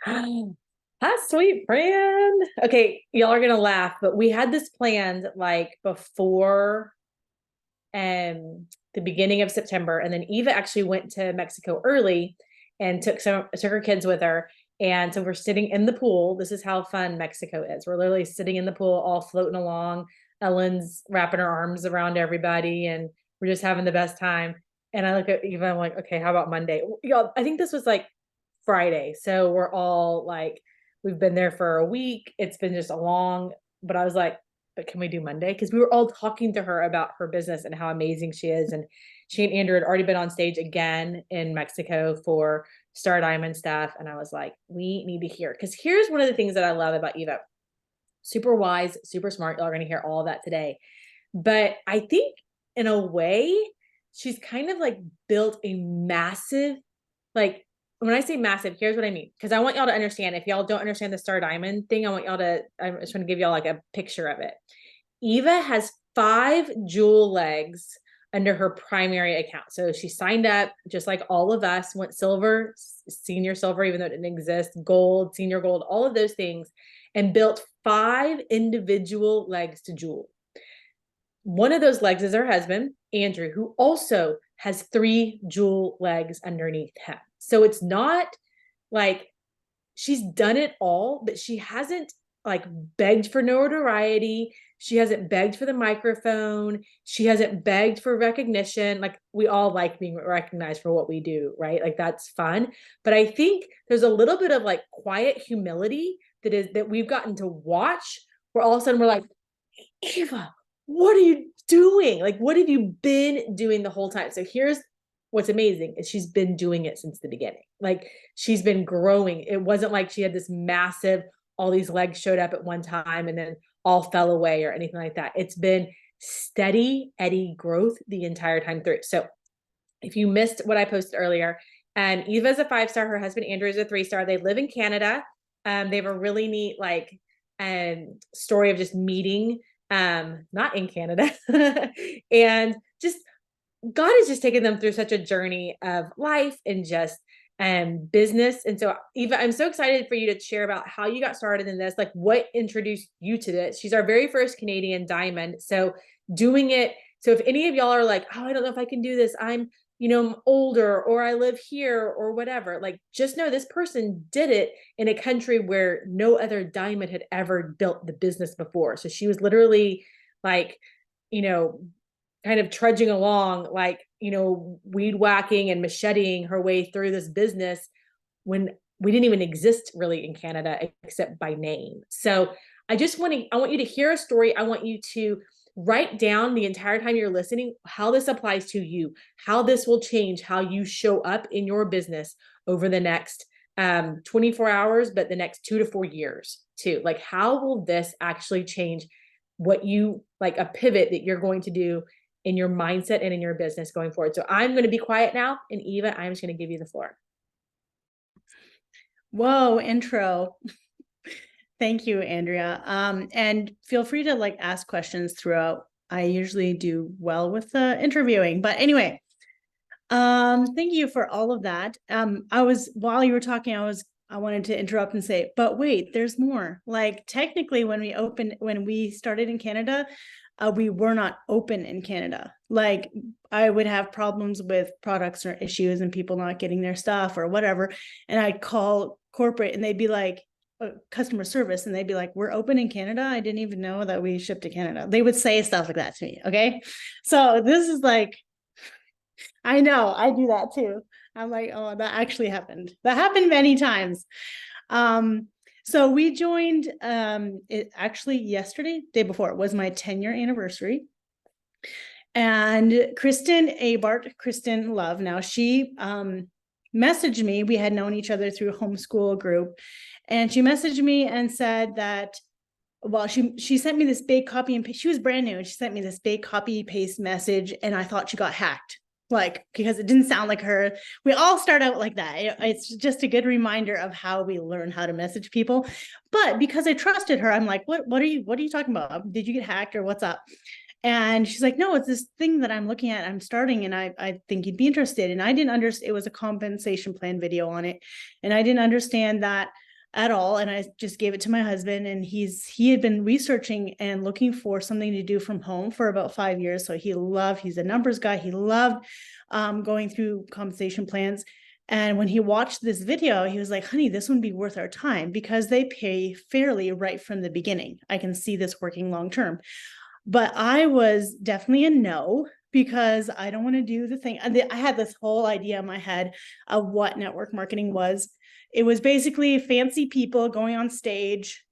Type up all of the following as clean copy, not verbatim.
Hi, sweet friend. Okay, y'all are gonna laugh, but we had this planned like before the beginning of September, and then Eva actually went to Mexico early and took her kids with her. And so we're sitting in the pool. This is how fun Mexico is. We're literally sitting in the pool, all floating along. Ellen's wrapping her arms around everybody, and we're just having the best time. And I look at Eva, I'm like, okay, how about Monday? Y'all, I think this was like Friday. So we're all like, we've been there for a week. It's been just a long, but I was like, but can we do Monday? Because we were all talking to her about her business and how amazing she is. And she and Andrew had already been on stage again in Mexico for Star Diamond stuff. And I was like, we need to hear. Because here's one of the things that I love about Eva. Super wise, super smart. Y'all are going to hear all of that today. But I think in a way, she's kind of like built a massive, like, when I say massive, here's what I mean. Because I want y'all to understand. If y'all don't understand the Star Diamond thing, I'm just going to give y'all like a picture of it. Eva has 5 jewel legs under her primary account. So she signed up just like all of us, went silver, senior silver, even though it didn't exist, gold, senior gold, all of those things, and built 5 individual legs to jewel. One of those legs is her husband, Andrew, who also has 3 jewel legs underneath him. So it's not like she's done it all, but she hasn't like begged for notoriety. She hasn't begged for the microphone. She hasn't begged for recognition. Like we all like being recognized for what we do, right? Like that's fun. But I think there's a little bit of like quiet humility that we've gotten to watch where all of a sudden we're like, Eva, what are you doing? Like, what have you been doing the whole time? So here's what's amazing is she's been doing it since the beginning. Like she's been growing. It wasn't like she had this massive, all these legs showed up at one time and then all fell away or anything like that. It's been steady Eddie growth the entire time through. So if you missed what I posted earlier, Eva's a 5-star, her husband Andrew is a 3-star. They live in Canada. They have a really neat like story of just meeting not in Canada. And just God has just taken them through such a journey of life and just business. And so, Eva, I'm so excited for you to share about how you got started in this, like what introduced you to this. She's our very first Canadian diamond. So, doing it. So, if any of y'all are like, oh, I don't know if I can do this, I'm older or I live here or whatever, like just know this person did it in a country where no other diamond had ever built the business before. So, she was literally like, you know, kind of trudging along, like, weed whacking and macheting her way through this business when we didn't even exist really in Canada except by name. So I want you to hear a story. I want you to write down the entire time you're listening how this applies to you, how this will change how you show up in your business over the next 24 hours, but the next 2 to 4 years too. Like, how will this actually change what you like a pivot that you're going to do in your mindset and in your business going forward? So I'm going to be quiet now. And Eva, I'm just going to give you the floor. Whoa, intro. Thank you, Andrea. And feel free to like ask questions throughout. I usually do well with the interviewing, but anyway, thank you for all of that. While you were talking, I wanted to interrupt and say, but wait, there's more. Like technically when we started in Canada, we were not open in Canada. Like I would have problems with products or issues and people not getting their stuff or whatever. And I'd call corporate and they'd be like, customer service, and they'd be like, we're open in Canada. I didn't even know that we shipped to Canada. They would say stuff like that to me. Okay. So this is like, I know I do that too. I'm like, oh, that actually happened. That happened many times. So we joined it actually yesterday, day before, it was my 10-year anniversary. And Kristen Love, now she messaged me. We had known each other through a homeschool group. And she messaged me and said that, well, she sent me this big copy and paste. She was brand new and she sent me this big copy paste message. And I thought she got hacked, like, because it didn't sound like her. We all start out like that. It's just a good reminder of how we learn how to message people. But because I trusted her, I'm like, what are you talking about? Did you get hacked or what's up? And she's like, no, it's this thing that I'm looking at. I'm starting and I think you'd be interested. And I didn't understand. It was a compensation plan video on it. And I didn't understand that at all. And I just gave it to my husband, and he had been researching and looking for something to do from home for about 5 years. So he's a numbers guy. He loved going through compensation plans. And when he watched this video, he was like, honey, this would be worth our time because they pay fairly right from the beginning. I can see this working long term. But I was definitely a no, because I don't want to do the thing. I had this whole idea in my head of what network marketing was. It was basically fancy people going on stage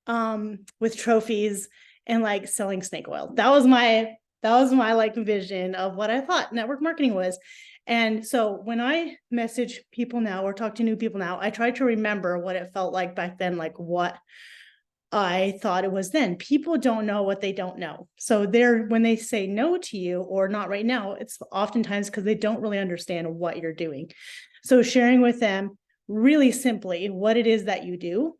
with trophies and like selling snake oil. That was my like vision of what I thought network marketing was. And so when I message people now or talk to new people now, I try to remember what it felt like back then, like what I thought it was then. People don't know what they don't know. So when they say no to you or not right now, it's oftentimes because they don't really understand what you're doing. So sharing with them really simply what it is that you do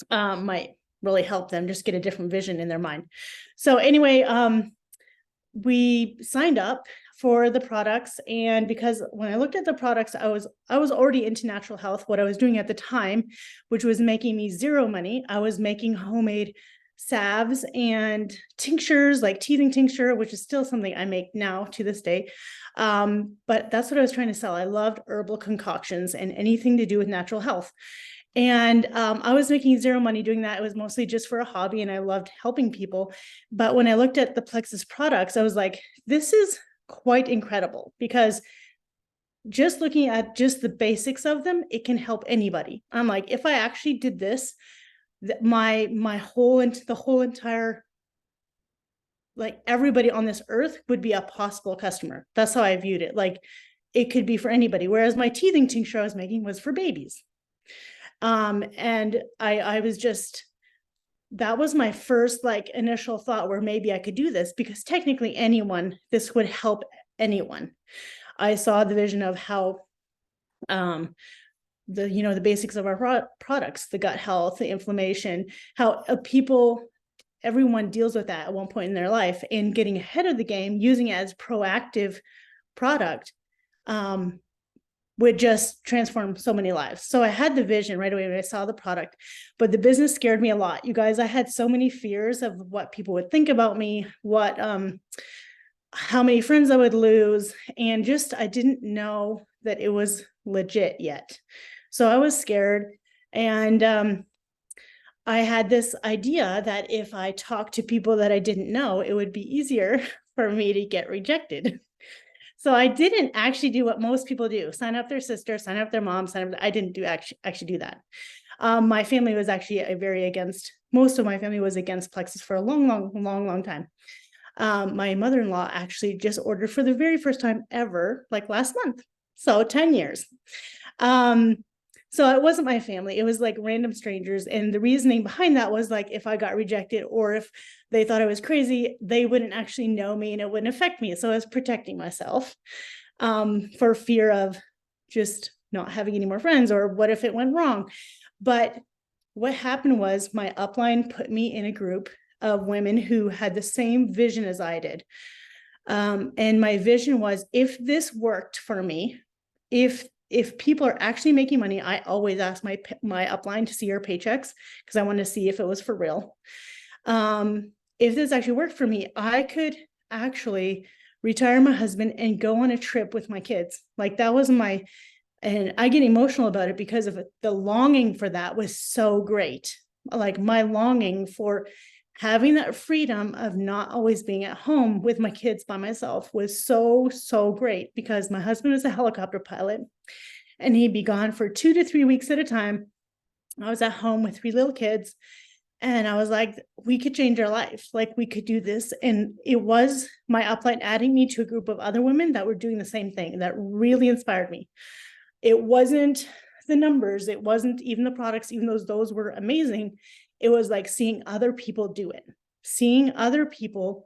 might really help them just get a different vision in their mind. So anyway, we signed up for the products, and because when I looked at the products, I was already into natural health. What I was doing at the time, which was making me zero money, I was making homemade salves and tinctures, like teething tincture, which is still something I make now to this day. But that's what I was trying to sell. I loved herbal concoctions and anything to do with natural health. And I was making zero money doing that. It was mostly just for a hobby, and I loved helping people. But when I looked at the Plexus products, I was like, this is quite incredible, because just looking at just the basics of them, it can help anybody. I'm like, if I actually did this, the whole entire, like everybody on this earth would be a possible customer. That's how I viewed it. Like it could be for anybody. Whereas my teething tincture I was making was for babies. And I was just, that was my first like initial thought where maybe I could do this, because technically this would help anyone. I saw the vision of how the basics of our products, the gut health, the inflammation, how everyone deals with that at one point in their life, and getting ahead of the game, using it as proactive product would just transform so many lives. So I had the vision right away when I saw the product, but the business scared me a lot. You guys, I had so many fears of what people would think about me, how many friends I would lose. And just, I didn't know that it was legit yet. So I was scared. And I had this idea that if I talked to people that I didn't know, it would be easier for me to get rejected. So I didn't actually do what most people do: sign up their sister, sign up their mom, I didn't actually do that. My family was actually most of my family was against Plexus for a long time. My mother-in-law actually just ordered for the very first time ever, like last month. So 10 years. So it wasn't my family, it was like random strangers. And the reasoning behind that was like, if I got rejected or if they thought I was crazy, they wouldn't actually know me and it wouldn't affect me. So I was protecting myself for fear of just not having any more friends, or what if it went wrong. But what happened was my upline put me in a group of women who had the same vision as I did. And my vision was, if this worked for me, if people are actually making money, I always ask my upline to see her paychecks, because I wanted to see if it was for real. If this actually worked for me, I could actually retire my husband and go on a trip with my kids. Like that was and I get emotional about it because of the longing for that was so great. Like my longing for having that freedom of not always being at home with my kids by myself was so great, because my husband was a helicopter pilot and he'd be gone for 2 to 3 weeks at a time. I was at home with 3 little kids, and I was like, we could change our life. Like we could do this. And it was my upline adding me to a group of other women that were doing the same thing that really inspired me. It wasn't the numbers, it wasn't even the products, even though those were amazing. It was like seeing other people do it, seeing other people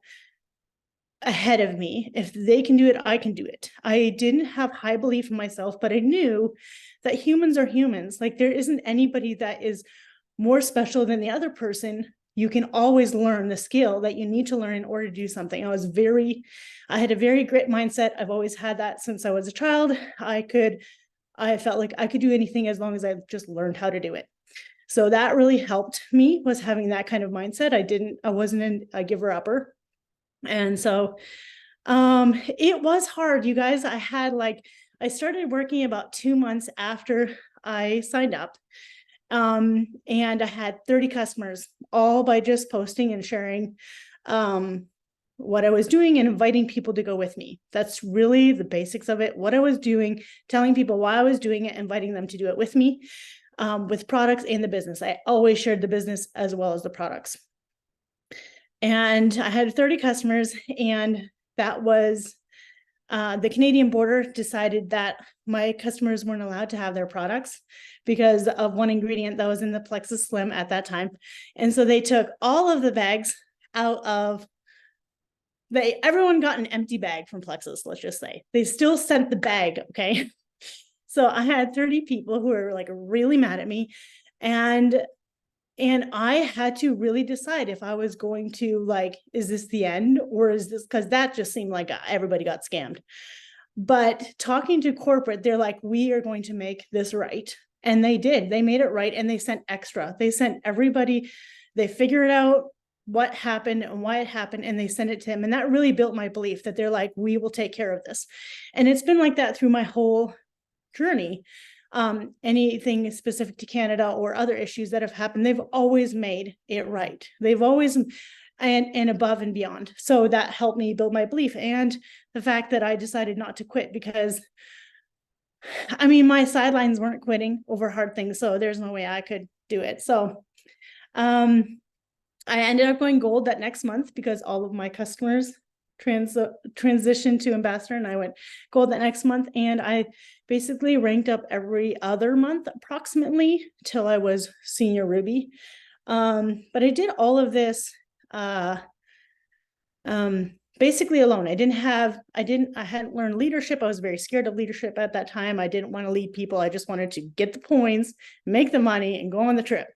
ahead of me. If they can do it, I can do it. I didn't have high belief in myself, but I knew that humans are humans. Like there isn't anybody that is more special than the other person. You can always learn the skill that you need to learn in order to do something. I had a very grit mindset. I've always had that since I was a child. I could I felt like I could do anything as long as I just learned how to do it. So that really helped me, was having that kind of mindset. I wasn't a giver upper. And so it was hard, you guys. I started working about 2 months after I signed up. And I had 30 customers, all by just posting and sharing what I was doing and inviting people to go with me. That's really the basics of it. What I was doing, telling people why I was doing it, inviting them to do it with me, with products and the business. I always shared the business as well as the products. And I had 30 customers, and that was the Canadian border decided that my customers weren't allowed to have their products because of one ingredient that was in the Plexus Slim at that time. And so they took all of the bags out of everyone got an empty bag from Plexus, let's just say. They still sent the bag, okay? So I had 30 people who were like really mad at me. And I had to really decide if I was going to, like, is this the end, or is this, because that just seemed like everybody got scammed. But talking to corporate, they're like, we are going to make this right. And they did. They made it right, and they sent extra. They sent everybody, they figured out what happened and why it happened, and they sent it to him. And that really built my belief that they're like, we will take care of this. And it's been like that through my whole journey. Anything specific to Canada or other issues that have happened, they've always made it right. They've always, and above and beyond. So that helped me build my belief, and the fact that I decided not to quit, because I mean, my sidelines weren't quitting over hard things. So there's no way I could do it. So, I ended up going gold that next month because all of my customers transitioned to ambassador, and I went gold that next month. And I basically ranked up every other month approximately till I was senior ruby. But I did all of this basically alone. I hadn't learned leadership. I was very scared of leadership at that time. I didn't want to lead people. I just wanted to get the points, make the money, and go on the trip.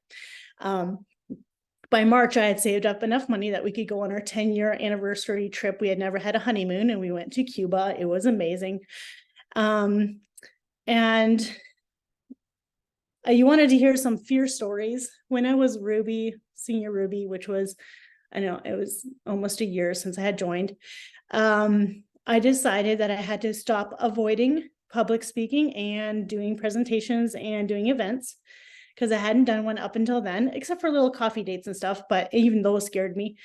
By March, I had saved up enough money that we could go on our 10-year anniversary trip. We had never had a honeymoon, and we went to Cuba. It was amazing. And you wanted to hear some fear stories. When I was Ruby, senior Ruby, which was, I know it was almost a year since I had joined, I decided that I had to stop avoiding public speaking and doing presentations and doing events, because I hadn't done one up until then, except for little coffee dates and stuff, but even those scared me.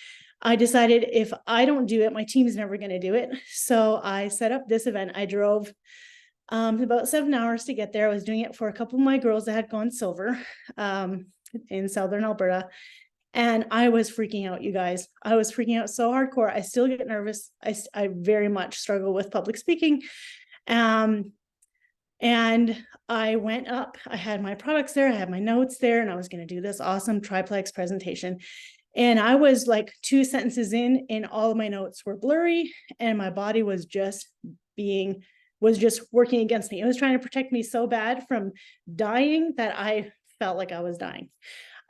I decided if I don't do it, my team's never going to do it. So I set up this event. I drove about 7 hours to get there. I was doing it for a couple of my girls that had gone silver in Southern Alberta. And I was freaking out, you guys. I was freaking out so hardcore. I still get nervous. I very much struggle with public speaking. And I went up, I had my products there, I had my notes there, and I was going to do this awesome triplex presentation. And I was like 2 sentences in, and all of my notes were blurry, and my body was just working against me. It was trying to protect me so bad from dying that I felt like I was dying.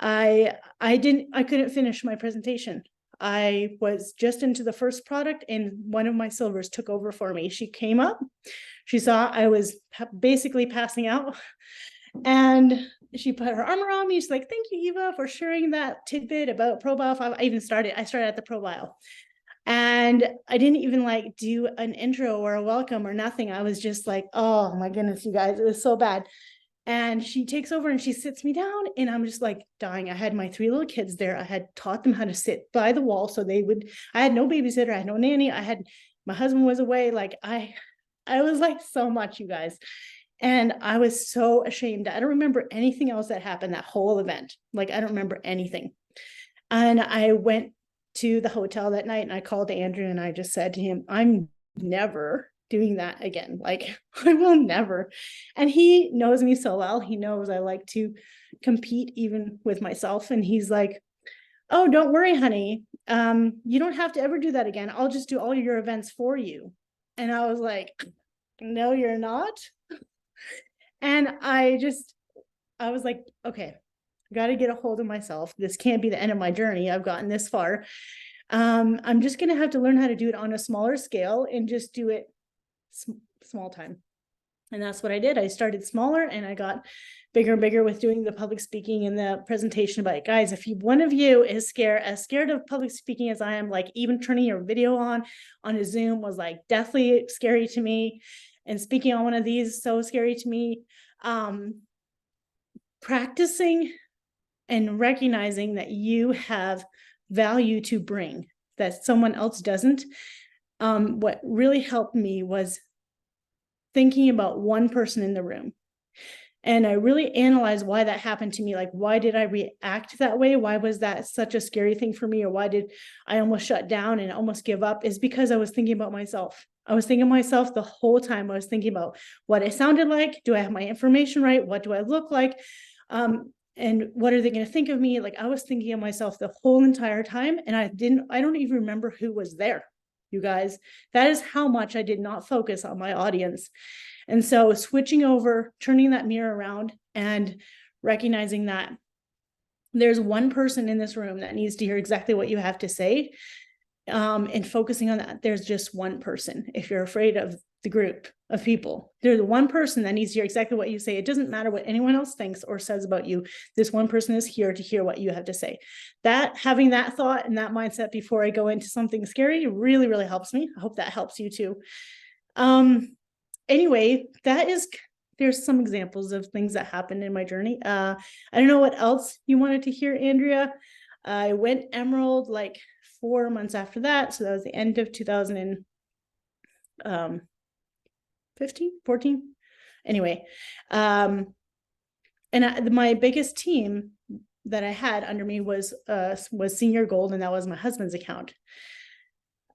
I couldn't finish my presentation. I was just into the first product, and one of my silvers took over for me. She came up, she saw I was basically passing out, and she put her arm around me. She's like, thank you, Eva, for sharing that tidbit about ProBio 5. I started at the ProBio. And I didn't even like do an intro or a welcome or nothing. I was just like, oh my goodness, you guys, it was so bad. And she takes over and she sits me down, and I'm just like dying. I had my 3 little kids there. I had taught them how to sit by the wall so I had no babysitter, I had no nanny. My husband was away. Like I was like so much, you guys. And I was so ashamed. I don't remember anything else that happened that whole event. Like I don't remember anything. And I went to the hotel that night, and I called Andrew, and I just said to him, I'm never doing that again. Like I will never. And he knows me so well. He knows I like to compete even with myself. And he's like, oh, don't worry, honey. You don't have to ever do that again. I'll just do all your events for you. And I was like, no, you're not. And I was like, okay, I got to get a hold of myself. This can't be the end of my journey. I've gotten this far. I'm just going to have to learn how to do it on a smaller scale and just do it small time. And that's what I did. I started smaller and I got bigger and bigger with doing the public speaking and the presentation. But guys, if one of you is as scared of public speaking as I am, like even turning your video on a Zoom was like deathly scary to me. And speaking on one of these, so scary to me. Practicing and recognizing that you have value to bring that someone else doesn't. What really helped me was thinking about one person in the room. And I really analyzed why that happened to me. Like, why did I react that way? Why was that such a scary thing for me? Or why did I almost shut down and almost give up? Is because I was thinking about myself. I was thinking of myself the whole time. I was thinking about what I sounded like. Do I have my information right? What do I look like? And what are they going to think of me? Like, I was thinking of myself the whole entire time. And I don't even remember who was there, you guys. That is how much I did not focus on my audience. And so switching over, turning that mirror around and recognizing that there's one person in this room that needs to hear exactly what you have to say, and focusing on that. There's just one person. If you're afraid of the group of people, there's one person that needs to hear exactly what you say. It doesn't matter what anyone else thinks or says about you. This one person is here to hear what you have to say. That having that thought and that mindset before I go into something scary really, really helps me. I hope that helps you too. Anyway, there's some examples of things that happened in my journey. I don't know what else you wanted to hear, Andrea. I went Emerald like 4 months after that. So that was the end of 2015, 14. Anyway, and my biggest team that I had under me was Senior Gold, and that was my husband's account.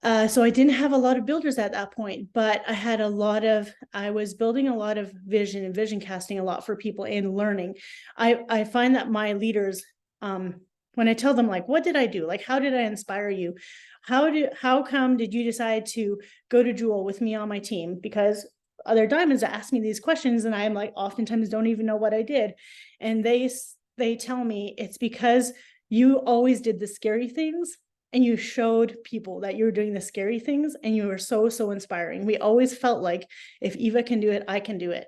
So I didn't have a lot of builders at that point, but I was building a lot of vision and vision casting a lot for people and learning. I find that my leaders, when I tell them like, what did I do? Like, how did I inspire you? How come did you decide to go to Jewel with me on my team? Because other diamonds ask me these questions and I'm like, oftentimes don't even know what I did. And they tell me it's because you always did the scary things. And you showed people that you were doing the scary things, and you were so, so inspiring. We always felt like if Eva can do it, I can do it.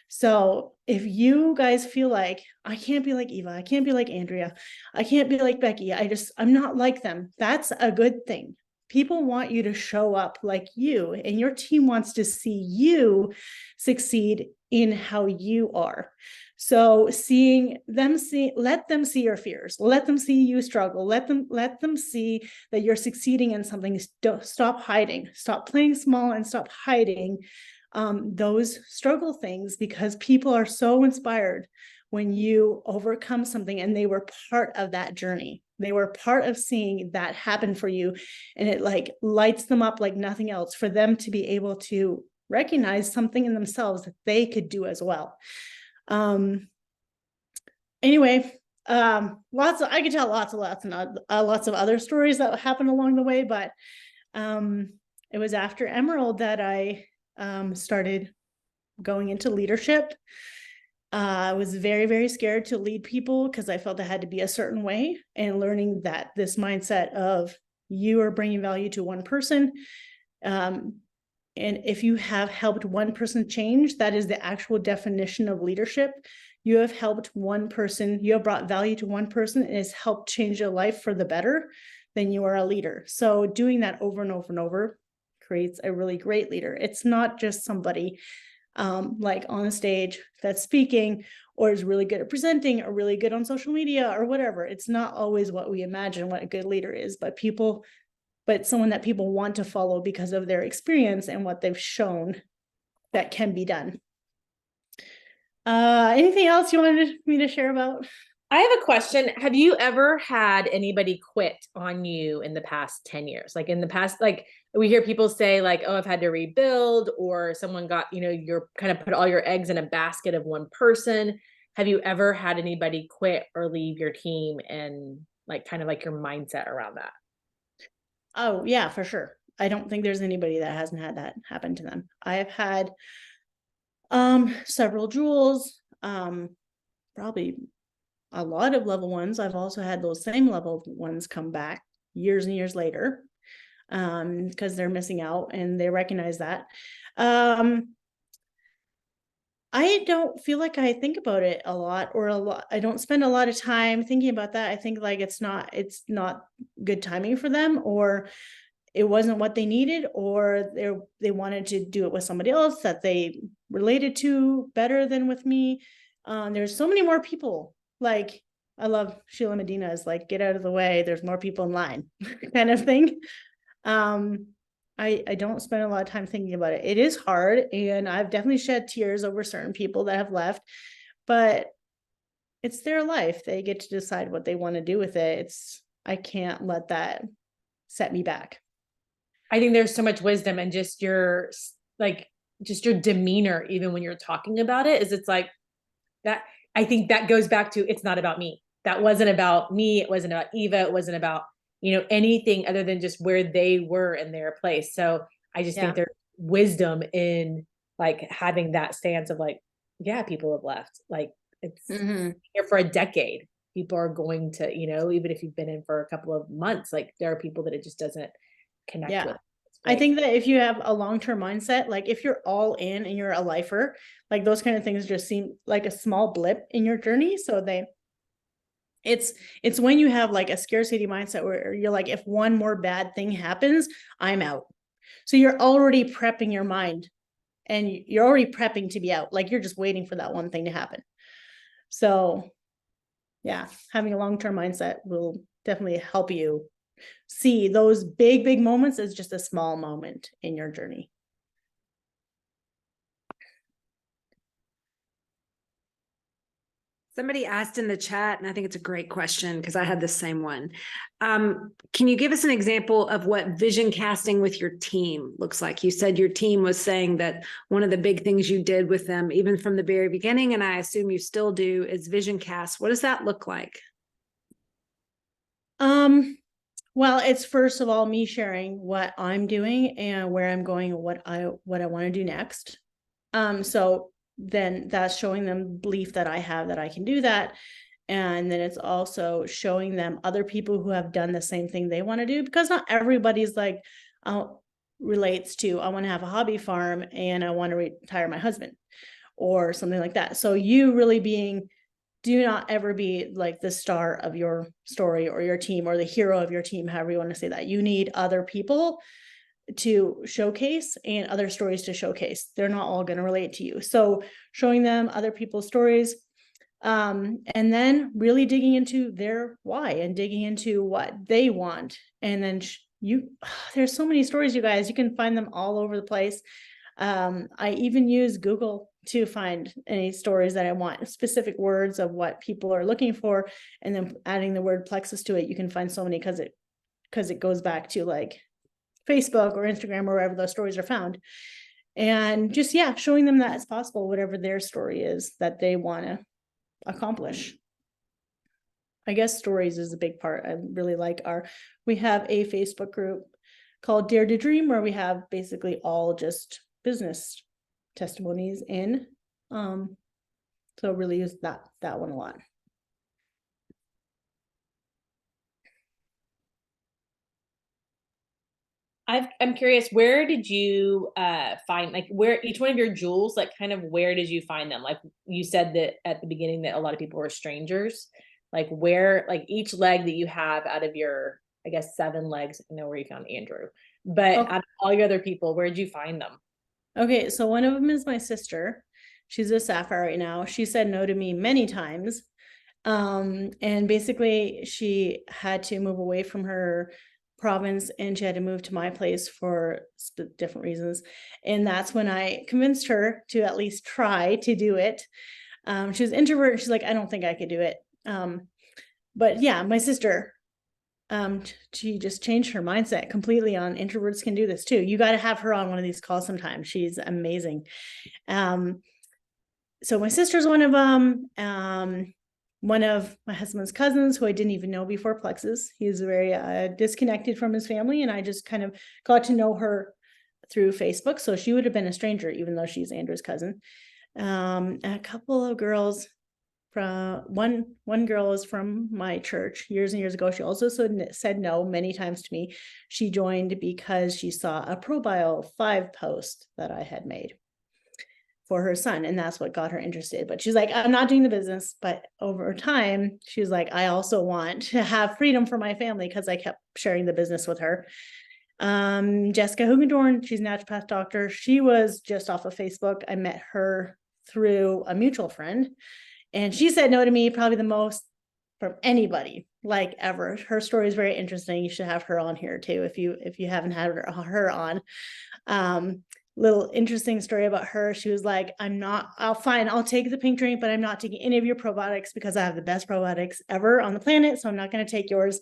So if you guys feel like I can't be like Eva, I can't be like Andrea, I can't be like Becky, I'm not like them, that's a good thing. People want you to show up like you, and your team wants to see you succeed in how you are. So let them see your fears, let them see you struggle, let them see that you're succeeding in something. Stop hiding, stop playing small, and stop hiding those struggle things, because people are so inspired when you overcome something, and they were part of that journey. They were part of seeing that happen for you, and it like lights them up like nothing else for them to be able to recognize something in themselves that they could do as well. Anyway, I could tell lots of other stories that happened along the way, but it was after Emerald that I started going into leadership. I was very, very scared to lead people because I felt I had to be a certain way, and learning that this mindset of you are bringing value to one person. And if you have helped one person change, that is the actual definition of leadership. You have helped one person, you have brought value to one person, and it's helped change your life for the better, then you are a leader. So doing that over and over and over creates a really great leader. It's not just somebody like on a stage that's speaking or is really good at presenting or really good on social media or whatever. It's not always what we imagine what a good leader is, but someone that people want to follow because of their experience and what they've shown that can be done. Anything else you wanted me to share about? I have a question. Have you ever had anybody quit on you in the past 10 years? Like in the past, like we hear people say like, oh, I've had to rebuild, or someone got, you're kind of put all your eggs in a basket of one person. Have you ever had anybody quit or leave your team, and like kind of like your mindset around that? Oh yeah, for sure. I don't think there's anybody that hasn't had that happen to them. I have had several jewels, probably a lot of level ones. I've also had those same level ones come back years and years later, because they're missing out and they recognize that. I don't feel like I think about it a lot or a lot. I don't spend a lot of time thinking about that. I think like it's not good timing for them, or it wasn't what they needed, or they wanted to do it with somebody else that they related to better than with me. There's so many more people. Like, I love Sheila Medina's like, get out of the way, there's more people in line kind of thing. Um, I don't spend a lot of time thinking about it. It is hard, and I've definitely shed tears over certain people that have left, but it's their life. They get to decide what they want to do with it. I can't let that set me back. I think there's so much wisdom and just like just your demeanor, even when you're talking about it, is it's like that. I think that goes back to, it's not about me. That wasn't about me. It wasn't about Eva. It wasn't about, anything other than just where they were in their place. So I just think Yeah. there's wisdom in like having that stance of like, yeah, people have left. Like, it's here for a decade. People are going to, even if you've been in for a couple of months, like there are people that it just doesn't connect with. Yeah. I think that if you have a long-term mindset, like if you're all in and you're a lifer, like those kind of things just seem like a small blip in your journey. So it's when you have like a scarcity mindset where you're like, if one more bad thing happens, I'm out. So you're already prepping your mind, and you're already prepping to be out. Like, you're just waiting for that one thing to happen. So yeah, having a long-term mindset will definitely help you see those big moments as just a small moment in your journey. Somebody asked in the chat, and I think it's a great question because I had the same one. Can you give us an example of what vision casting with your team looks like? You said your team was saying that one of the big things you did with them, even from the very beginning, and I assume you still do, is vision cast. What does that look like? Well, it's first of all me sharing what I'm doing and where I'm going and what I want to do next. So then that's showing them belief that I have that I can do that. And then it's also showing them other people who have done the same thing they want to do, because not everybody's like relates to, I want to have a hobby farm and I want to retire my husband or something like that. So you really being, do not ever be like the star of your story or your team or the hero of your team, however you want to say that. You need other people to showcase and other stories to showcase. They're not all going to relate to you. So showing them other people's stories, and then really digging into their why and digging into what they want. And then there's so many stories, you guys, you can find them all over the place. I even use Google to find any stories that I want, specific words of what people are looking for, and then adding the word plexus to it. You can find so many because it goes back to like Facebook or Instagram or wherever those stories are found. And just, yeah, showing them that it's possible, whatever their story is that they want to accomplish. I guess stories is a big part. I really like we have a Facebook group called Dare to Dream, where we have basically all just business testimonies in. So really use that one a lot. I'm curious, where did you find, like, where each one of your jewels, like kind of where did you find them? Like you said that at the beginning that a lot of people were strangers. Like where, like each leg that you have out of your, I guess 7 legs, I know where you found Andrew, but out of all your other people, where did you find them? Okay, so one of them is my sister. She's a sapphire right now. She said no to me many times. And basically she had to move away from her province and she had to move to my place for different reasons. And that's when I convinced her to at least try to do it. She was introvert and she's like, I don't think I could do it. But yeah, my sister, she just changed her mindset completely on introverts can do this too. You got to have her on one of these calls sometime. She's amazing. So my sister's one of them. One of my husband's cousins, who I didn't even know before Plexus. He's very disconnected from his family, and I just kind of got to know her through Facebook. So she would have been a stranger, even though she's Andrew's cousin. A couple of girls from one girl is from my church years and years ago. She also said no many times to me. She joined because she saw a ProBio 5 post that I had made for her son. And that's what got her interested. But she's like, I'm not doing the business. But over time, she was like, I also want to have freedom for my family, because I kept sharing the business with her. Jessica Hugendorn, she's a naturopath doctor. She was just off of Facebook. I met her through a mutual friend, and she said no to me probably the most from anybody like ever. Her story is very interesting. You should have her on here too if you haven't had her on. Little interesting story about her. She was like, I'll take the pink drink, but I'm not taking any of your probiotics because I have the best probiotics ever on the planet. So I'm not going to take yours.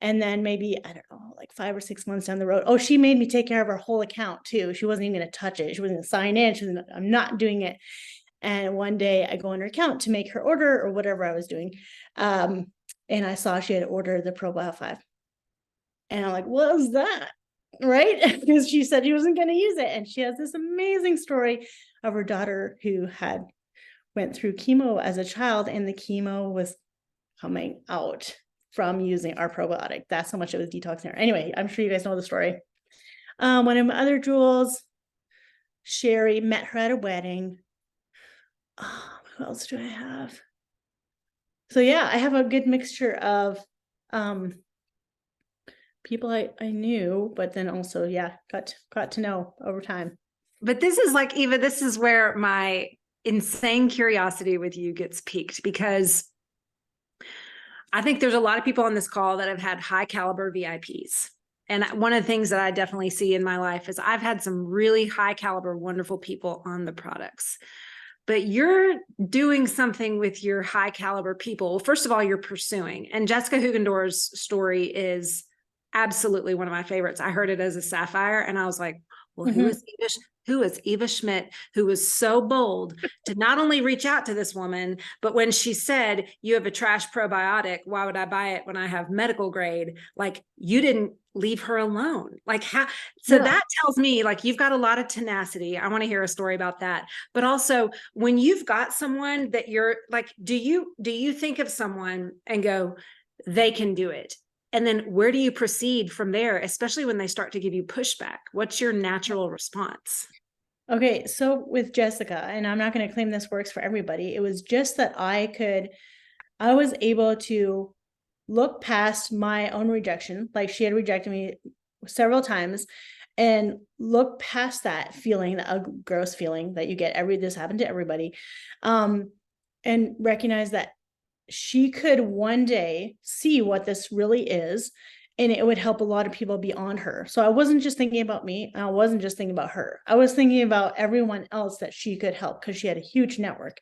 And then maybe, I don't know, like 5 or 6 months down the road, she made me take care of her whole account too. She wasn't even going to touch it. She wasn't going to sign in. I'm not doing it. And one day I go on her account to make her order or whatever I was doing. And I saw she had ordered the ProBio 5. And I'm like, what was that? Right? Because she said she wasn't going to use it. And she has this amazing story of her daughter who went through chemo as a child, and the chemo was coming out from using our probiotic. That's how much it was detoxing her. Anyway, I'm sure you guys know the story. One of my other jewels, Sherry, met her at a wedding. Who else do I have? So yeah, I have a good mixture of people I knew, but then also, yeah, got to know over time. But this is like, Eva, this is where my insane curiosity with you gets piqued, because I think there's a lot of people on this call that have had high caliber VIPs. And one of the things that I definitely see in my life is I've had some really high caliber, wonderful people on the products. But you're doing something with your high caliber people. Well, first of all, you're pursuing. And Jessica Hugendorf's story is absolutely one of my favorites. I heard it as a sapphire, and I was like, well, who is Eva Schmidt, who was so bold to not only reach out to this woman, but when she said, you have a trash probiotic, why would I buy it when I have medical grade? Like, you didn't leave her alone. Like, how? So Yeah. that tells me, like, you've got a lot of tenacity. I want to hear a story about that. But also, when you've got someone that you're like, do you think of someone and go, they can do it? And then where do you proceed from there, especially when they start to give you pushback? What's your natural response? Okay, so with Jessica, and I'm not going to claim this works for everybody, it was just that I was able to look past my own rejection. Like, she had rejected me several times, and look past that feeling, that gross feeling that you get this happened to everybody. And recognize that she could one day see what this really is, and it would help a lot of people beyond her. So I wasn't just thinking about me. I wasn't just thinking about her. I was thinking about everyone else that she could help, because she had a huge network.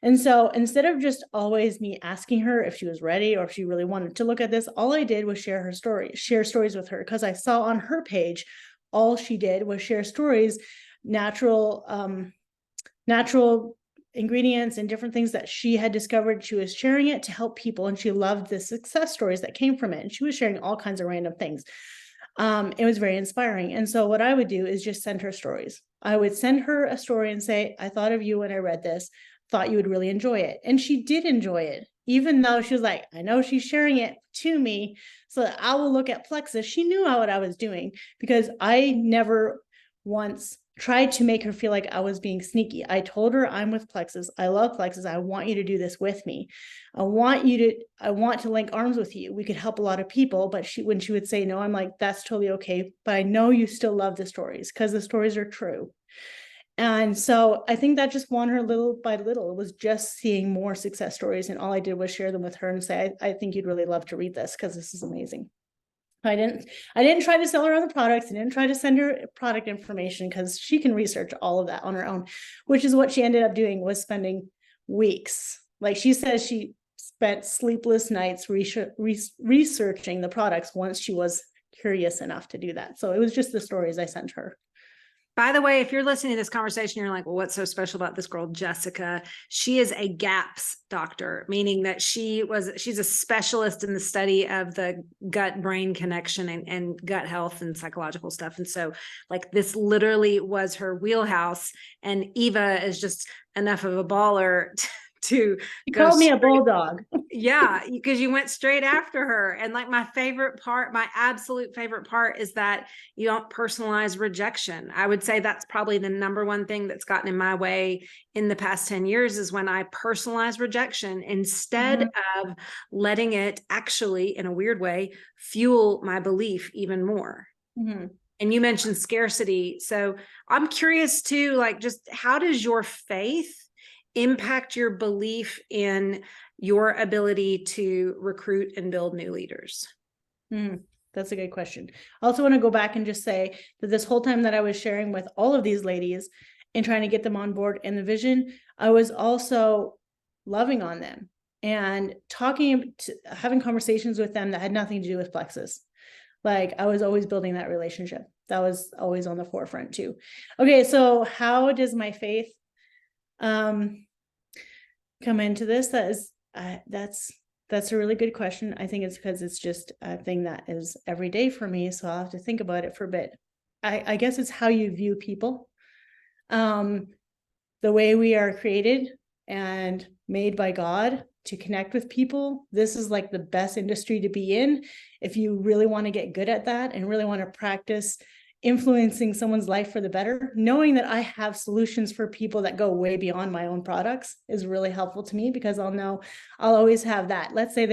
And so instead of just always me asking her if she was ready or if she really wanted to look at this, all I did was share stories with her, because I saw on her page, all she did was share stories, natural ingredients and different things that she had discovered. She was sharing it to help people, and she loved the success stories that came from it. And she was sharing all kinds of random things. It was very inspiring. And so what I would do is just send her stories. I would send her a story and say, I thought of you when I read this, thought you would really enjoy it. And she did enjoy it, even though she was like, I know she's sharing it to me so that I will look at Plexus. She knew what I was doing, because I never once tried to make her feel like I was being sneaky. I told her, I'm with Plexus. I love Plexus. I want you to do this with me. I want to link arms with you. We could help a lot of people. But when she would say no, I'm like, that's totally okay. But I know you still love the stories, because the stories are true. And so I think that just won her little by little. It was just seeing more success stories. And all I did was share them with her and say, I think you'd really love to read this, because this is amazing. I didn't try to sell her on the products. I didn't try to send her product information, because she can research all of that on her own, which is what she ended up doing, was spending weeks. Like, she says she spent sleepless nights researching the products once she was curious enough to do that. So it was just the stories I sent her. By the way, if you're listening to this conversation, you're like, well, what's so special about this girl, Jessica? She is a GAPS doctor, meaning that she's a specialist in the study of the gut-brain connection and gut health and psychological stuff. And so, like, this literally was her wheelhouse. And Eva is just enough of a baller to She called me a bulldog. Yeah, because you went straight after her. And like my favorite part, my absolute favorite part is that you don't personalize rejection. I would say that's probably the number one thing that's gotten in my way in the past 10 years is when I personalize rejection instead of letting it actually, in a weird way, fuel my belief even more. And you mentioned scarcity. So I'm curious too, like, just how does your faith impact your belief in your ability to recruit and build new leaders? That's a good question. I also want to go back and just say that this whole time that I was sharing with all of these ladies and trying to get them on board in the vision, I was also loving on them and having conversations with them that had nothing to do with Plexus. Like I was always building that relationship. That was always on the forefront too. Okay, so how does my faith come into this? That's a really good question. I think it's because it's just a thing that is every day for me. So I'll have to think about it for a bit. I guess it's how you view people. The way we are created and made by God to connect with people. This is like the best industry to be in if you really want to get good at that and really want to practice influencing someone's life for the better. Knowing that I have solutions for people that go way beyond my own products is really helpful to me, because I'll know I'll always have that. Let's say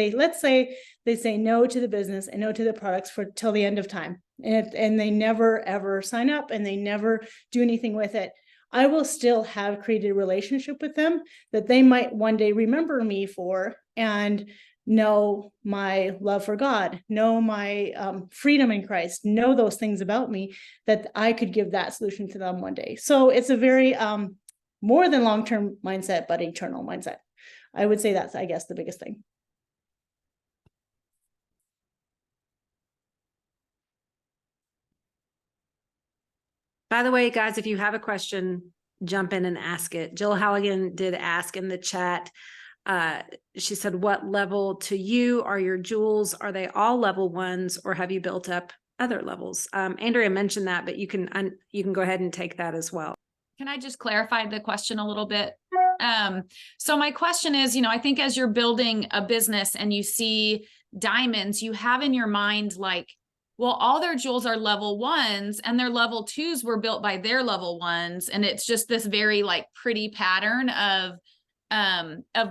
they say no to the business and no to the products for till the end of time, and they never ever sign up and they never do anything with it. I will still have created a relationship with them that they might one day remember me for, and know my love for God, know my freedom in Christ, know those things about me, that I could give that solution to them one day. So it's a very more than long-term mindset, but eternal mindset. I would say that's, I guess, the biggest thing. By the way, guys, if you have a question, jump in and ask it. Jill Halligan did ask in the chat. She said, what level to you are your jewels? Are they all level ones, or have you built up other levels? Andrea mentioned that, but you can go ahead and take that as well. Can I just clarify the question a little bit? So my question is, I think as you're building a business and you see diamonds, you have in your mind, like, well, all their jewels are level ones and their level twos were built by their level ones. And it's just this very like pretty pattern of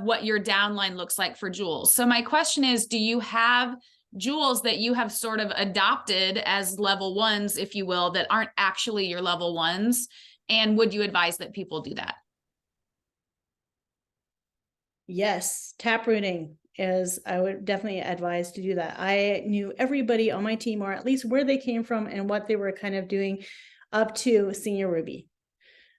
what your downline looks like for jewels. So my question is, do you have jewels that you have sort of adopted as level ones, if you will, that aren't actually your level ones? And would you advise that people do that? Yes, taprooting is, I would definitely advise to do that. I knew everybody on my team, or at least where they came from and what they were kind of doing up to senior Ruby.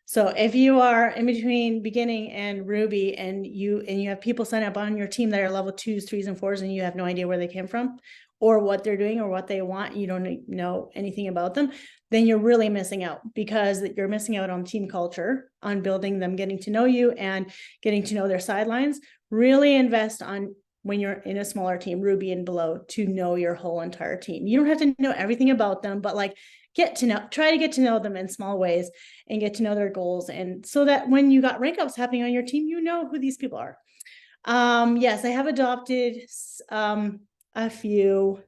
So if you are in between beginning and Ruby, and you have people sign up on your team that are level 2s, 3s, and 4s, and you have no idea where they came from or what they're doing or what they want, you don't know anything about them, then you're really missing out, because you're missing out on team culture, on building them, getting to know you and getting to know their sidelines. Really invest on, when you're in a smaller team, Ruby and below, to know your whole entire team. You don't have to know everything about them, but like try to get to know them in small ways and get to know their goals. And so that when you got rank ups happening on your team, you know who these people are. Yes, I have adopted a few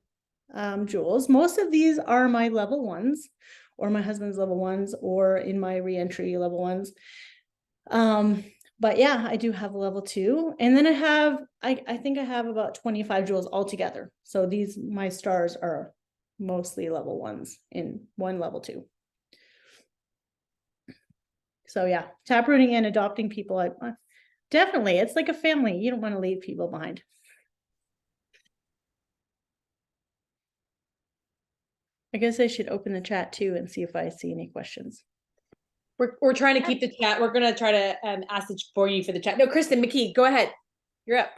jewels. Most of these are my level ones, or my husband's level ones, or in my reentry level ones. But yeah, I do have a level 2. And then I think I have about 25 jewels altogether. So my stars are mostly level 1s in one level 2. So yeah, taprooting and adopting people, definitely, it's like a family. You don't want to leave people behind. I guess I should open the chat too and see if I see any questions. We're trying to keep the chat. We're gonna try to ask it for you for the chat. No, Kristen McKee, go ahead. You're up.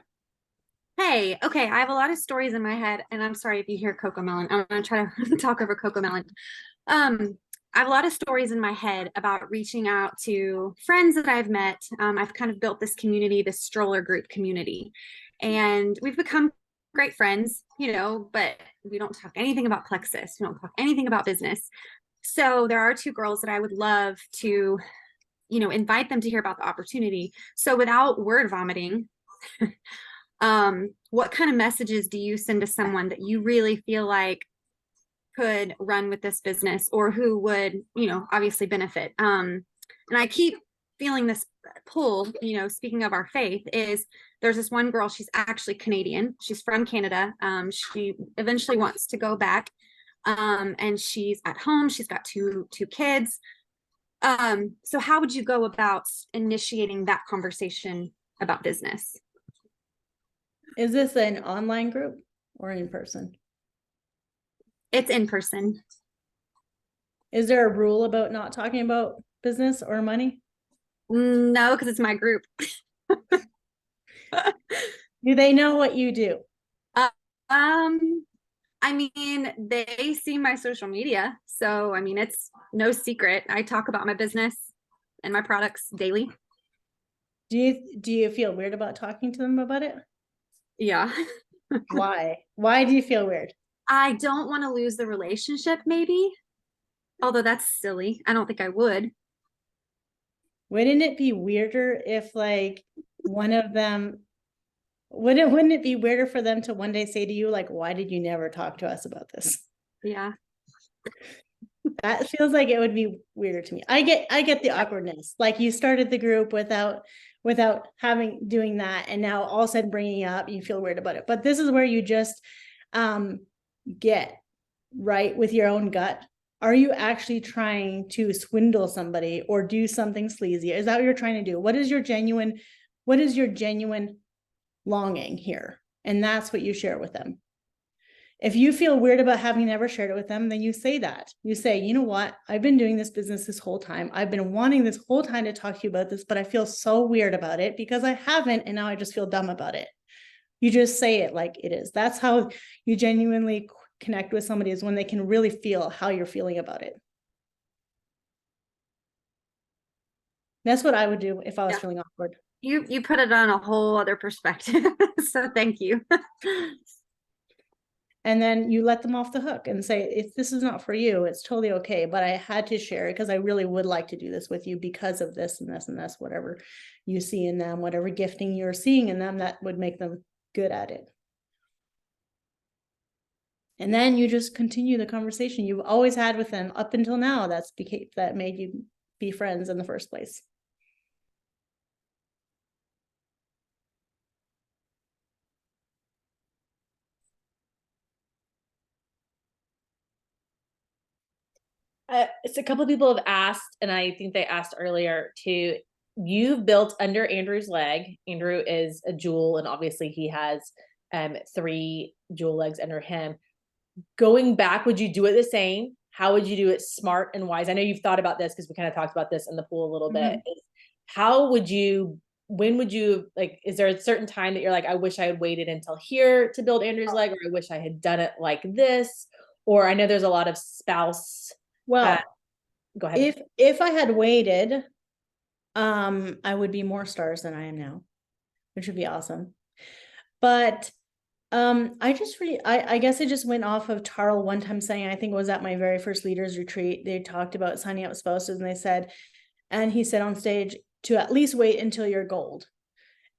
Hey, okay, I have a lot of stories in my head, and I'm sorry if you hear Coco Melon. I'm gonna try to talk over Coco Melon. I have a lot of stories in my head about reaching out to friends that I've met. I've kind of built this community, this stroller group community, and we've become great friends, but we don't talk anything about Plexus. We don't talk anything about business. So there are 2 girls that I would love to, invite them to hear about the opportunity. So without word vomiting, What kind of messages do you send to someone that you really feel like could run with this business, or who would, obviously benefit? And I keep feeling this pull, speaking of our faith, is there's this one girl, she's actually Canadian. She's from Canada. She eventually wants to go back. And she's at home. She's got two kids. So how would you go about initiating that conversation about business? Is this an online group or in person? It's in person. Is there a rule about not talking about business or money? No, because it's my group. Do they know what you do? I mean, they see my social media, so I mean, it's no secret. I talk about my business and my products daily. Do you feel weird about talking to them about it? Yeah. Why? Why do you feel weird? I don't want to lose the relationship, maybe. Although that's silly. I don't think I would. Wouldn't it be weirder if like one of them wouldn't it be weirder for them to one day say to you, like, why did you never talk to us about this? Yeah. That feels like it would be weirder to me. I get the awkwardness. Like you started the group without doing that, and now all of a sudden bringing it up, you feel weird about it. But this is where you just get right with your own gut. Are you actually trying to swindle somebody or do something sleazy? Is that what you're trying to do? What is your genuine longing here? And that's what you share with them. If you feel weird about having never shared it with them, then you say that. You say, you know what? I've been doing this business this whole time. I've been wanting this whole time to talk to you about this, but I feel so weird about it because I haven't, and now I just feel dumb about it. You just say it like it is. That's how you genuinely connect with somebody, is when they can really feel how you're feeling about it. That's what I would do if I was feeling awkward. You put it on a whole other perspective. So thank you. And then you let them off the hook and say, if this is not for you, it's totally okay. But I had to share it because I really would like to do this with you because of this and this and this, whatever you see in them, whatever gifting you're seeing in them that would make them good at it. And then you just continue the conversation you've always had with them up until now. That made you be friends in the first place. It's a couple of people have asked, and I think they asked earlier too. You've built under Andrew's leg. Andrew is a jewel, and obviously he has 3 jewel legs under him. Going back, would you do it the same? How would you do it smart and wise? I know you've thought about this because we kind of talked about this in the pool a little bit. How would you, when would you, like, is there a certain time that you're like, I wish I had waited until here to build Andrew's leg, or I wish I had done it like this? Or I know there's a lot of spouse. Well, go ahead. If I had waited, I would be more stars than I am now, which would be awesome. But I guess I just went off of Tarl one time saying, I think it was at my very first leaders retreat, they talked about signing up spouses, and he said on stage to at least wait until you're gold.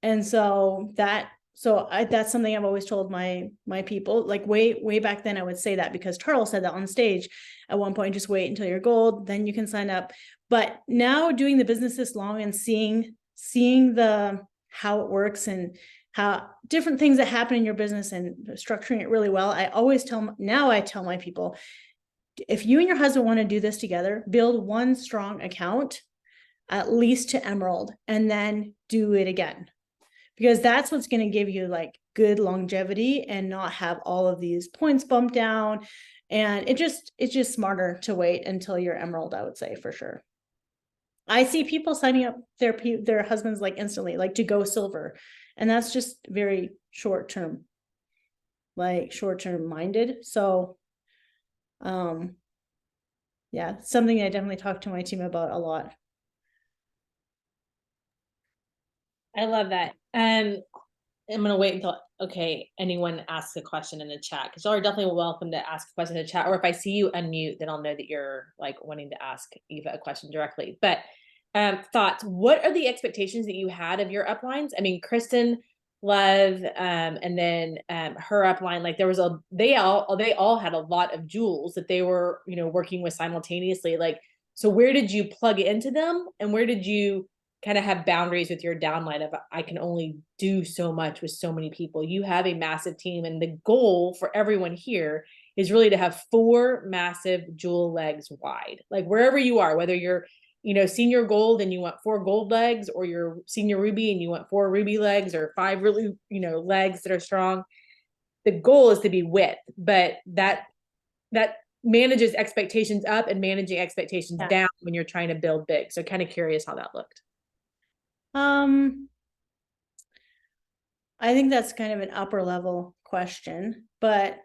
And that's something I've always told my people, like way back then. I would say that because Tarl said that on stage at one point, just wait until you're gold, then you can sign up. But now doing the business this long and seeing how it works and how different things that happen in your business and structuring it really well, I tell my people, if you and your husband want to do this together, build one strong account, at least to Emerald, and then do it again. Because that's what's going to give you like good longevity and not have all of these points bumped down. And it's just smarter to wait until you're Emerald, I would say, for sure. I see people signing up their husbands like instantly, like to go silver. And that's just very short-term minded. So, yeah, something I definitely talk to my team about a lot. I love that. I'm going to wait until, anyone asks a question in the chat, because y'all are definitely welcome to ask a question in the chat. Or if I see you unmute, then I'll know that you're like wanting to ask Eva a question directly. But thoughts, what are the expectations that you had of your uplines? I mean, Kristen Love, and then her upline, like there was they all had a lot of jewels that they were, working with simultaneously. Like, so where did you plug into them, and where did you kind of have boundaries with your downline of, I can only do so much with so many people? You have a massive team, and the goal for everyone here is really to have 4 massive jewel legs wide, like wherever you are, whether you're senior gold and you want 4 gold legs, or you're senior ruby and you want 4 ruby legs, or 5 really, legs that are strong. The goal is to be width, but that manages expectations up and managing expectations down when you're trying to build big. So kind of curious how that looked. I think that's kind of an upper level question, but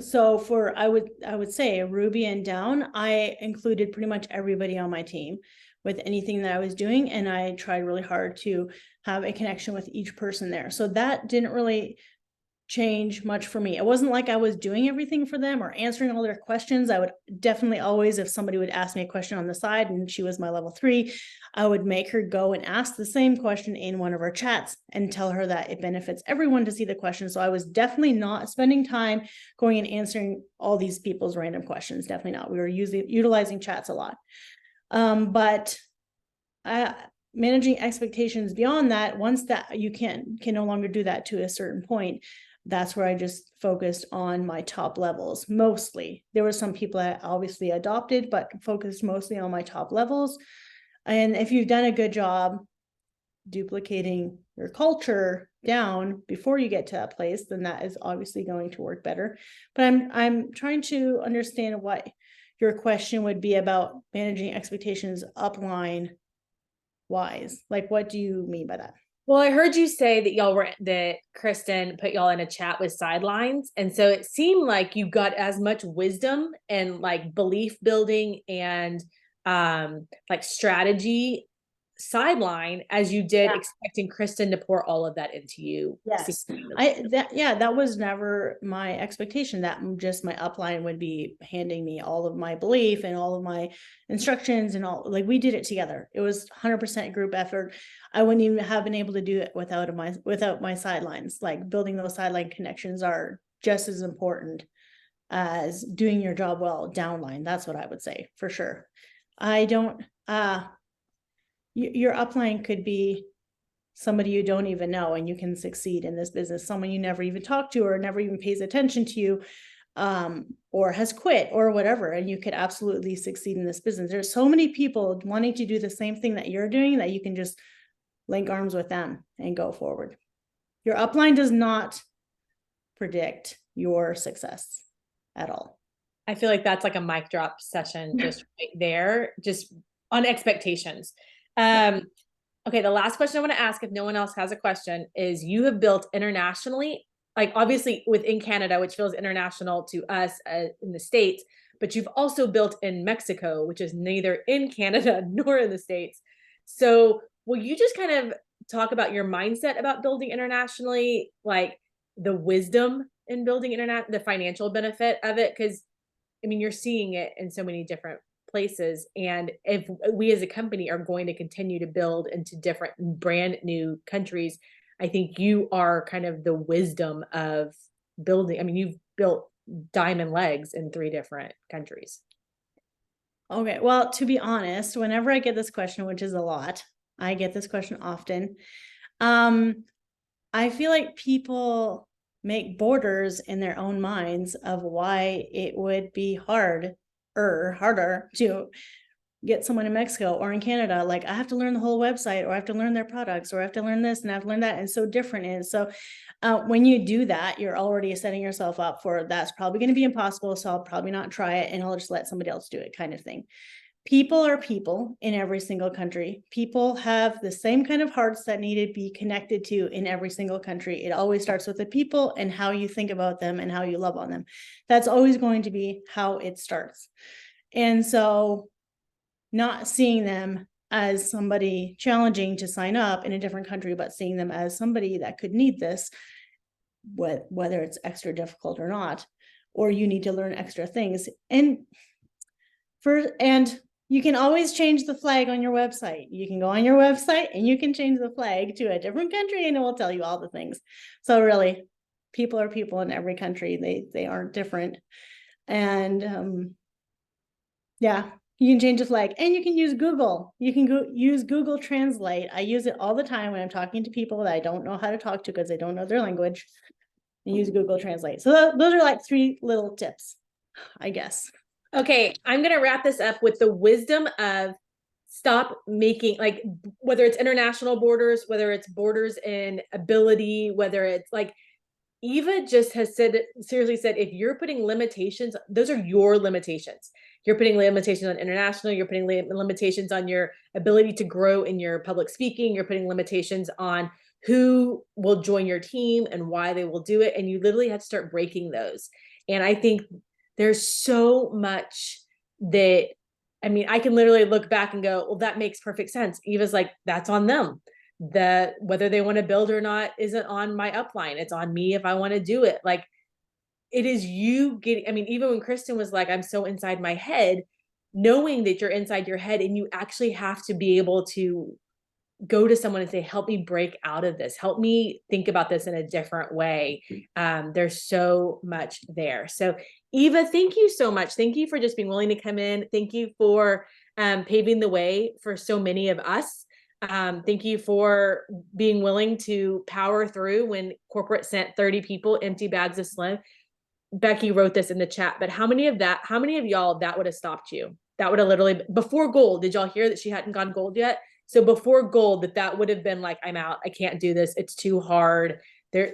so I would say Ruby and down, I included pretty much everybody on my team with anything that I was doing. And I tried really hard to have a connection with each person there. So that didn't really change much for me. It wasn't like I was doing everything for them or answering all their questions. I would definitely always, if somebody would ask me a question on the side and she was my level 3, I would make her go and ask the same question in one of our chats and tell her that it benefits everyone to see the question. So I was definitely not spending time going and answering all these people's random questions. Definitely not. We were utilizing chats a lot. But managing expectations beyond that, once that you can no longer do that to a certain point, that's where I just focused on my top levels. Mostly there were some people I obviously adopted, but focused mostly on my top levels. And if you've done a good job duplicating your culture down before you get to that place, then that is obviously going to work better. But I'm trying to understand what your question would be about managing expectations upline wise. Like, what do you mean by that? Well, I heard you say that Kristen put y'all in a chat with sidelines. And so it seemed like you got as much wisdom and like belief building and like strategy sideline as you did expecting Kristen to pour all of that into you. Yes. That was never my expectation. That just my upline would be handing me all of my belief and all of my instructions and all, like we did it together. It was 100% group effort. I wouldn't even have been able to do it without my sidelines. Like building those sideline connections are just as important as doing your job well downline. That's what I would say for sure. Your upline could be somebody you don't even know, and you can succeed in this business. Someone you never even talked to or never even pays attention to you, or has quit or whatever, and you could absolutely succeed in this business. There's so many people wanting to do the same thing that you're doing that you can just link arms with them and go forward. Your upline does not predict your success at all. I feel like that's like a mic drop session just right there, just on expectations. Okay, the last question I want to ask, if no one else has a question, is you have built internationally, like obviously within Canada, which feels international to us in the States, but you've also built in Mexico, which is neither in Canada nor in the States. So will you just kind of talk about your mindset about building internationally, like the wisdom in building the financial benefit of it? Because I mean, you're seeing it in so many different places. And if we as a company are going to continue to build into different brand new countries, I think you are kind of the wisdom of building. I mean, you've built diamond legs in 3 different countries. Okay. Well, to be honest, whenever I get this question, which is a lot, I get this question often. I feel like people make borders in their own minds of why it would be harder to get someone in Mexico or in Canada. Like I have to learn the whole website, or I have to learn their products, or I have to learn this and I have to learn that. And so different is. So when you do that, you're already setting yourself up for that's probably going to be impossible. So I'll probably not try it and I'll just let somebody else do it, kind of thing. People are people in every single country. People have the same kind of hearts that need to be connected to in every single country. It always starts with the people and how you think about them and how you love on them. That's always going to be how it starts. And so not seeing them as somebody challenging to sign up in a different country, but seeing them as somebody that could need this, whether it's extra difficult or not, or you need to learn extra things. And You can always change the flag on your website. You can go on your website and you can change the flag to a different country and it will tell you all the things. So really, people are people in every country. They aren't different. And yeah, you can change the flag and you can use Google. You can use Google Translate. I use it all the time when I'm talking to people that I don't know how to talk to because they don't know their language. And use Google Translate. So those are like 3 little tips, I guess. Okay, I'm going to wrap this up with the wisdom of stop making, like, whether it's international borders, whether it's borders in ability, whether it's like, Eva just has said, seriously said, if you're putting limitations, those are your limitations. You're putting limitations on international, you're putting limitations on your ability to grow in your public speaking, you're putting limitations on who will join your team and why they will do it. And you literally have to start breaking those. And I think there's so much that, I mean, I can literally look back and go, well, that makes perfect sense. Eva's like, that's on them. Whether they want to build or not isn't on my upline. It's on me if I want to do it. Like, it is you getting, I mean, even when Kristen was like, I'm so inside my head, knowing that you're inside your head and you actually have to be able to go to someone and say, help me break out of this. Help me think about this in a different way. There's so much there. So Eva, thank you so much. Thank you for just being willing to come in. Thank you for paving the way for so many of us. Thank you for being willing to power through when corporate sent 30 people empty bags of Slim. Becky wrote this in the chat, but how many of y'all that would have stopped you? That would have literally, before gold, did y'all hear that she hadn't gone gold yet? So before gold, that would have been like, I'm out. I can't do this. It's too hard.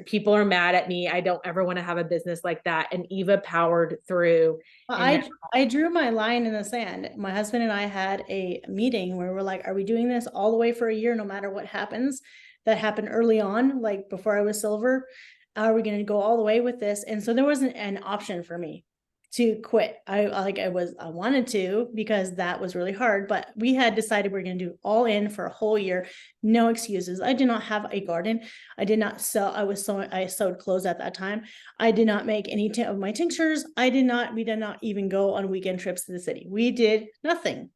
People are mad at me. I don't ever want to have a business like that. And Eva powered through. I drew my line in the sand. My husband and I had a meeting where we're like, are we doing this all the way for a year, no matter what happens? That happened early on, like before I was silver. Are we going to go all the way with this? And so there wasn't an option for me to quit. I wanted to, because that was really hard, but we had decided we're going to do all in for a whole year. No excuses. I did not have a garden. I did not sell. I sewed clothes at that time. I did not make any of my tinctures. We did not even go on weekend trips to the city. We did nothing.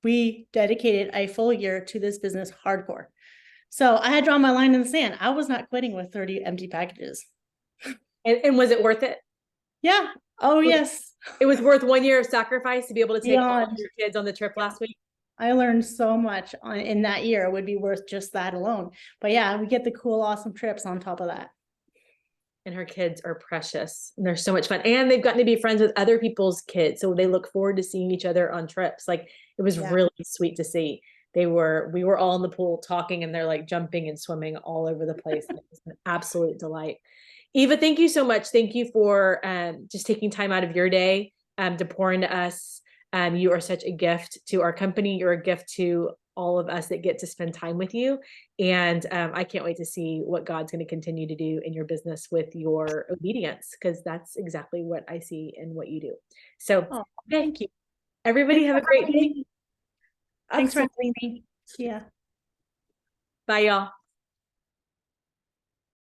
We dedicated a full year to this business hardcore. So I had drawn my line in the sand. I was not quitting with 30 empty packages. And was it worth it? Yeah. Oh, yes. It was worth 1 year of sacrifice to be able to take all Beyond. of your kids on the trip last week. I learned so much in that year. It would be worth just that alone. But yeah, we get the cool, awesome trips on top of that. And her kids are precious and they're so much fun. And they've gotten to be friends with other people's kids. So they look forward to seeing each other on trips. Like, it was really sweet to see. We were all in the pool talking and they're like jumping and swimming all over the place. It was an absolute delight. Eva, thank you so much. Thank you for just taking time out of your day to pour into us. You are such a gift to our company. You're a gift to all of us that get to spend time with you. And I can't wait to see what God's going to continue to do in your business with your obedience, because that's exactly what I see in what you do. So thank you. Everybody have a great day. Thanks for having me. Yeah. Bye, y'all.